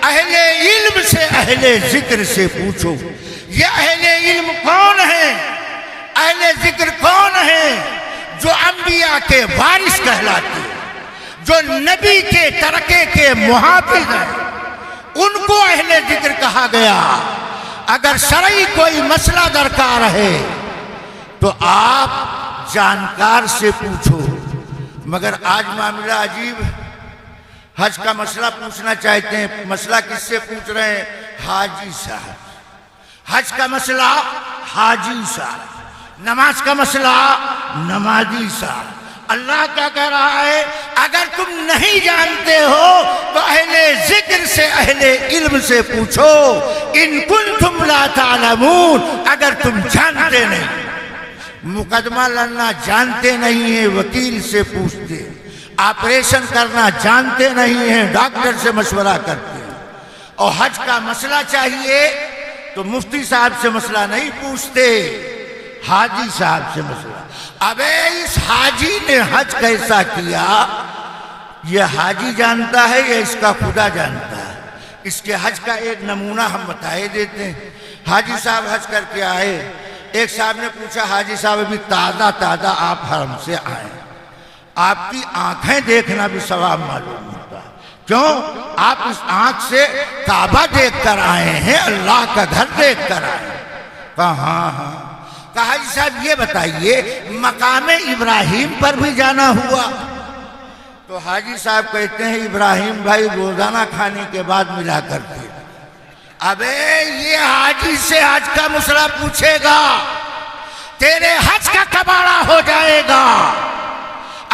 اہل علم سے، اہل ذکر سے پوچھو. یہ اہل علم کون ہیں؟ اہل ذکر کون ہیں؟ جو انبیاء کے وارث کہلاتے ہیں، جو نبی کے ترکے کے محافظ ہیں، ان کو اہل ذکر کہا گیا. اگر شرعی کوئی مسئلہ درکار ہے تو آپ جانکار سے پوچھو. مگر آج معاملہ عجیب ہے. حج کا مسئلہ پوچھنا چاہتے ہیں، مسئلہ کس سے پوچھ رہے ہیں؟ حاجی صاحب. حج کا مسئلہ حاجی صاحب. نماز کا مسئلہ نمازی صاحب. اللہ کیا کہہ رہا ہے؟ اگر تم نہیں جانتے ہو تو اہل ذکر سے، اہل علم سے پوچھو. ان کنتم لا تعلمون، اگر تم جانتے نہیں. مقدمہ لڑنا جانتے نہیں ہیں، وکیل سے پوچھتے. آپریشن کرنا جانتے نہیں ہیں، ڈاکٹر سے مشورہ کرتے ہیں. اور حج کا مسئلہ چاہیے تو مفتی صاحب سے مسئلہ نہیں پوچھتے، حاجی صاحب سے مسئلہ. اب اس حاجی نے حج کیسا کیا یہ حاجی جانتا ہے یا اس کا خدا جانتا ہے؟ اس کے حج کا ایک نمونہ ہم بتائے دیتے ہیں. حاجی صاحب حج کر کے آئے، ایک صاحب نے پوچھا حاجی صاحب ابھی تازہ تازہ آپ حرم سے آئے، آپ کی آنکھیں دیکھنا بھی ثواب معلوم ہوتا ہے، کیوں؟ آپ اس آنکھ سے کعبہ دیکھ کر آئے ہیں، اللہ کا گھر دیکھ کر آئے ہیں۔ کہا ہاں ہاں۔ کہا حاجی صاحب یہ بتائیے مقام ابراہیم پر بھی جانا ہوا؟ تو حاجی صاحب کہتے ہیں ابراہیم بھائی روزانہ کھانے کے بعد ملا کرتے۔ ابے یہ حاجی سے حج کا مسئلہ پوچھے گا تیرے حج کا کباڑہ ہو جائے گا۔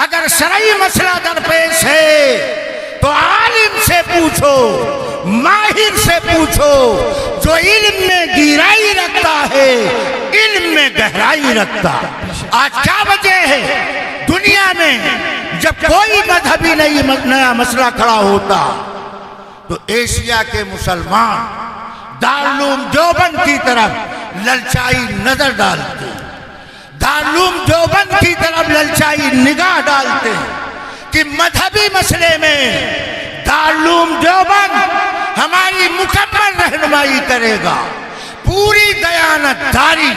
اگر شرعی مسئلہ درپیش ہے تو عالم سے پوچھو، ماہر سے پوچھو، جو علم میں گہرائی رکھتا ہے، علم میں گہرائی رکھتا۔ آج کیا وجہ ہے دنیا میں جب کوئی مذہبی نیا مسئلہ کھڑا ہوتا تو ایشیا کے مسلمان دارالعلوم دیوبند کی طرف للچائی نظر ڈالتے، دارالعلوم دیوبند کی طرف للچائی نگاہ ڈالتے کہ مذہبی مسئلے میں دارالعلوم دیوبند ہماری مکمل رہنمائی کرے گا، پوری دیانت داری،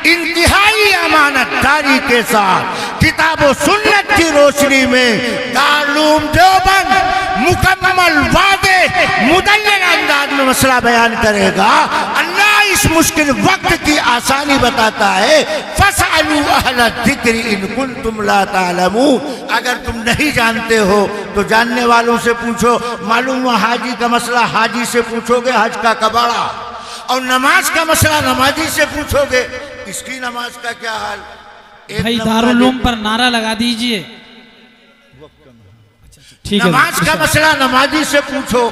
انتہائی امانت داری کے ساتھ کتاب و سنت کی روشنی میں دارالعلوم دیوبند مکمل واضح مدلل انداز میں مسئلہ بیان کرے گا۔ اللہ اس مشکل وقت کی آسانی بتاتا ہے، فَاسْأَلُوا أَهْلَ الذِّكْرِ إِن كُنتُمْ لَا تَعْلَمُونَ۔ اگر تم نہیں جانتے ہو تو جاننے والوں سے پوچھو۔ معلوم ہوا حاجی کا مسئلہ حاجی سے پوچھو گے حج کا کباڑہ، اور نماز کا مسئلہ نمازی سے پوچھو گے اس کی نماز کا کیا حال۔ بھائی دارالعلوم پر نعرہ لگا دیجئے۔ نماز کا مسئلہ نمازی سے پوچھو۔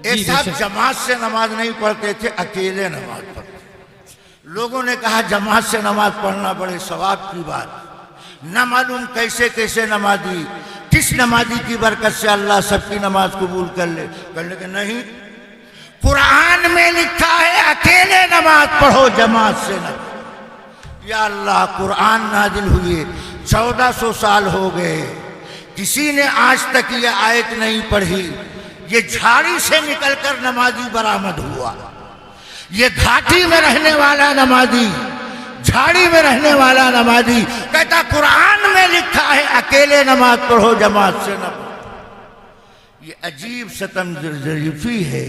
ایک صاحب جماعت سے نماز نہیں پڑھتے تھے، اکیلے نماز پڑھتے۔ لوگوں نے کہا جماعت سے نماز پڑھنا بڑے ثواب کی بات، نہ معلوم کیسے کیسے نمازی، کس نمازی کی برکت سے اللہ سب کی نماز قبول کر لے۔ کہنے کہ نہیں، قرآن میں لکھا ہے اکیلے نماز پڑھو، جماعت سے نہ۔ یا اللہ، قرآن نازل ہوئے 1400 سال ہو گئے، کسی نے آج تک یہ آیت نہیں پڑھی۔ یہ جھاڑی سے نکل کر نمازی برآمد ہوا، یہ گھاٹی میں رہنے والا نمازی، جھاڑی میں رہنے والا نمازی کہتا قرآن میں لکھا ہے اکیلے نماز پڑھو، جماعت سے نہ پڑھو۔ یہ عجیب ستم ظریفی ہے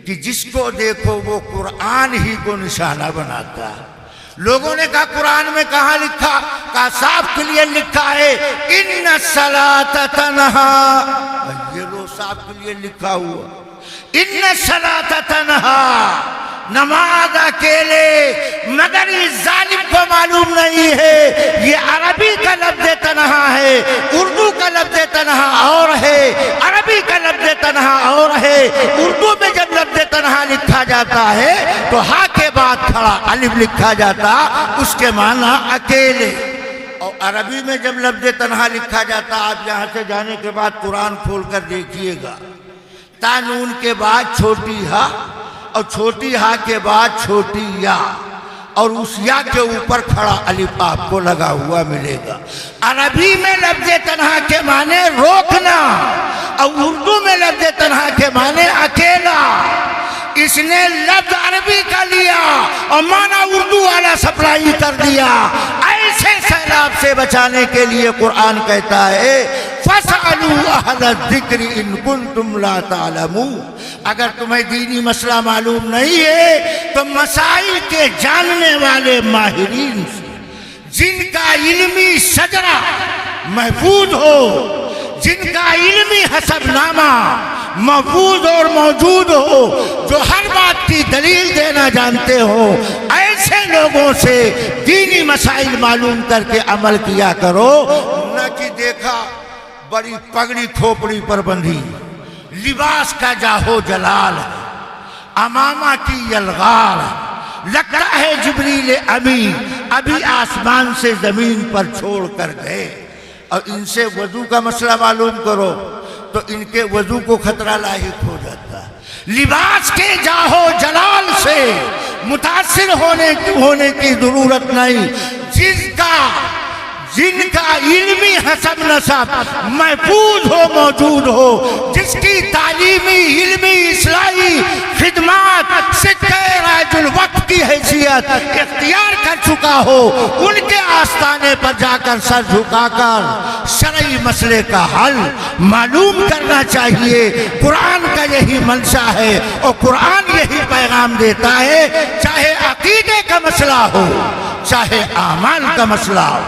کہ جس کو دیکھو وہ قرآن ہی کو نشانہ بناتا ہے۔ لوگوں نے کہا قرآن میں کہاں لکھا؟ کہا صاف کلیئر لکھا ہے ان الصلاۃ تنہا۔ یہ لو صاف کلیئر لکھا ہوا ان الصلاۃ تنہا، نماز اکیلے۔ مگر اس ظالم کو معلوم نہیں ہے یہ عربی کا لفظ تنہا ہے، اردو کا لفظ تنہا اور ہے، عربی کا لفظ تنہا اور ہے۔ اردو میں جب لفظ تنہا لکھا جاتا ہے تو ہا کے بعد کھڑا الف لکھا جاتا، اس کے معنی اکیلے۔ اور عربی میں جب لفظ تنہا لکھا جاتا، آپ یہاں سے جانے کے بعد قرآن کھول کر دیکھیے گا، تا نون کے بعد چھوٹی ہا، اور چھوٹی ہا کے بعد چھوٹی یا، اور اس یا کے اوپر کھڑا الف آپ کو لگا ہوا ملے گا۔ عربی میں لفظ تنہا کے معنی روکنا، اور اردو میں لفظ تنہا کے معنی اکیلا۔ اس نے لفظ عربی کا لیا اور معنی اردو والا سپلائی کر دیا۔ ایسے سیلاب سے بچانے کے لیے قرآن کہتا ہے فَاسْأَلُوا أَهْلَ الذِّكْرِ إِن كُنتُمْ لَا تَعْلَمُونَ۔ اگر تمہیں دینی مسئلہ معلوم نہیں ہے تو مسائل کے جاننے والے ماہرین سے، جن کا علمی شجرہ محفوظ ہو، جن کا علمی حسب نامہ محفوظ اور موجود ہو، جو ہر بات کی دلیل دینا جانتے ہو، ایسے لوگوں سے دینی مسائل معلوم کر کے عمل کیا کرو۔ نہ کہ دیکھا بڑی پگڑی کھوپڑی پر بندھی، لباس کا جاہو جلال ہے، امامہ کی یلغار ہے، لگتا ہے جبریل امین ابھی آسمان سے زمین پر چھوڑ کر گئے۔ اور ان سے وضو کا مسئلہ معلوم کرو تو ان کے وضو کو خطرہ لاحق ہو جاتا ہے۔ لباس کے جاہو جلال سے متاثر ہونے کی ضرورت نہیں۔ جن کا علمی حسب نسب محفوظ ہو، موجود ہو، جس کی تعلیمی، علمی، اصلاحی خدمات سکہ رائج الوقت کی حیثیت اختیار کر چکا ہو، ان کے آستانے پر جا کر سر جھکا کر شرعی مسئلے کا حل معلوم کرنا چاہیے۔ قرآن کا یہی منشا ہے اور قرآن یہی پیغام دیتا ہے، چاہے عقیدے کا مسئلہ ہو، چاہے اعمال کا مسئلہ ہو،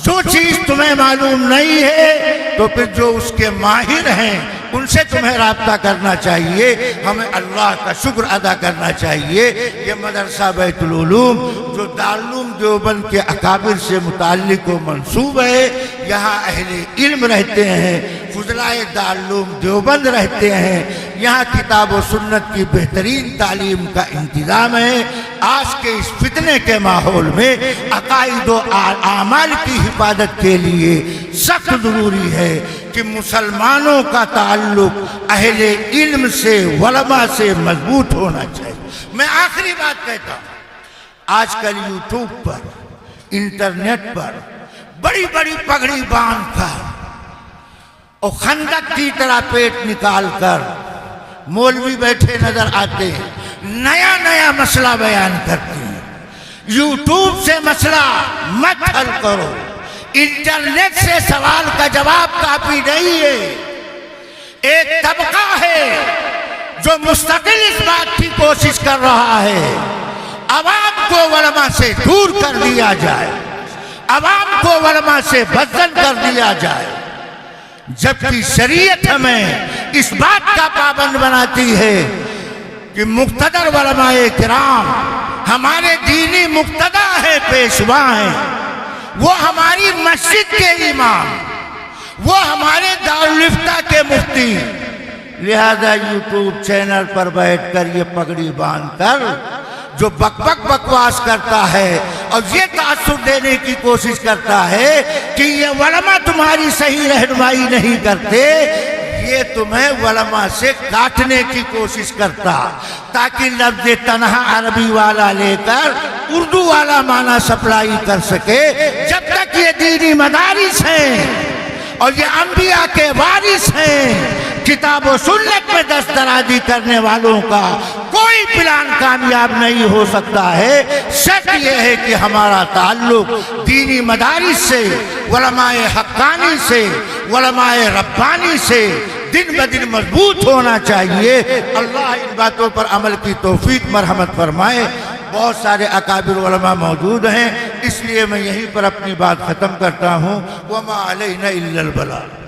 جو چیز تمہیں معلوم نہیں ہے تو پھر جو اس کے ماہر ہیں ان سے تمہیں رابطہ کرنا چاہیے۔ ہمیں اللہ کا شکر ادا کرنا چاہیے۔ یہ مدرسہ بیت العلوم جو دارالعلوم دیوبند کے اکابر سے متعلق و منسوب ہے، یہاں اہل علم رہتے ہیں، فضلائے دارالعلوم دیوبند رہتے ہیں، یہاں کتاب و سنت کی بہترین تعلیم کا انتظام ہے۔ آج کے اس فتنے کے ماحول میں عقائد و اعمال کی حفاظت کے لیے سخت ضروری ہے کہ مسلمانوں کا تعلق اہل علم سے، علماء سے مضبوط ہونا چاہیے۔ میں آخری بات کہتا ہوں، آج کل یوٹیوب پر، انٹرنیٹ پر بڑی بڑی پگڑی باندھ کر اور خندق کی طرح پیٹ نکال کر مولوی بیٹھے نظر آتے ہیں، نیا نیا مسئلہ بیان کرتے ہیں۔ یوٹیوب سے مسئلہ مت حل کرو، انٹرنیٹ سے سوال کا جواب کافی نہیں ہے۔ ایک طبقہ ہے جو مستقل اس بات کی کوشش کر رہا ہے عوام کو علماء سے دور کر دیا جائے، عوام کو علماء سے بدل کر دیا جائے، جبکہ شریعت ہمیں اس بات کا پابند بناتی ہے کہ مقتدر علماء کرام ہمارے دینی مقتدا ہے، پیشوا ہیں، وہ ہماری مسجد کے امام، وہ ہمارے دارالفتہ کے مفتی۔ لہذا یوٹیوب چینل پر بیٹھ کر یہ پگڑی باندھ کر جو بکواس کرتا ہے اور یہ تاثر دینے کی کوشش کرتا ہے کہ یہ علماء تمہاری صحیح رہنمائی نہیں کرتے، یہ تمہیں علماء سے کاٹنے کی کوشش کرتا تاکہ لفظ تنہا عربی والا لے کر اردو والا معنی سپلائی کر سکے۔ جب تک یہ دینی مدارس ہیں اور یہ انبیاء کے وارث ہیں، کتاب و سنت میں دسترازی کرنے والوں کا کوئی پلان کامیاب نہیں ہو سکتا ہے۔ شرط یہ ہے کہ ہمارا تعلق دینی مدارس سے، علماء حقانی سے، علماء ربانی سے دن بدن مضبوط ہونا چاہیے۔ اللہ ان باتوں پر عمل کی توفیق مرحمت فرمائے۔ بہت سارے اکابر علماء موجود ہیں، اس لیے میں یہیں پر اپنی بات ختم کرتا ہوں۔ وَمَا عَلَيْنَا إِلَّا الْبَلَاغُ۔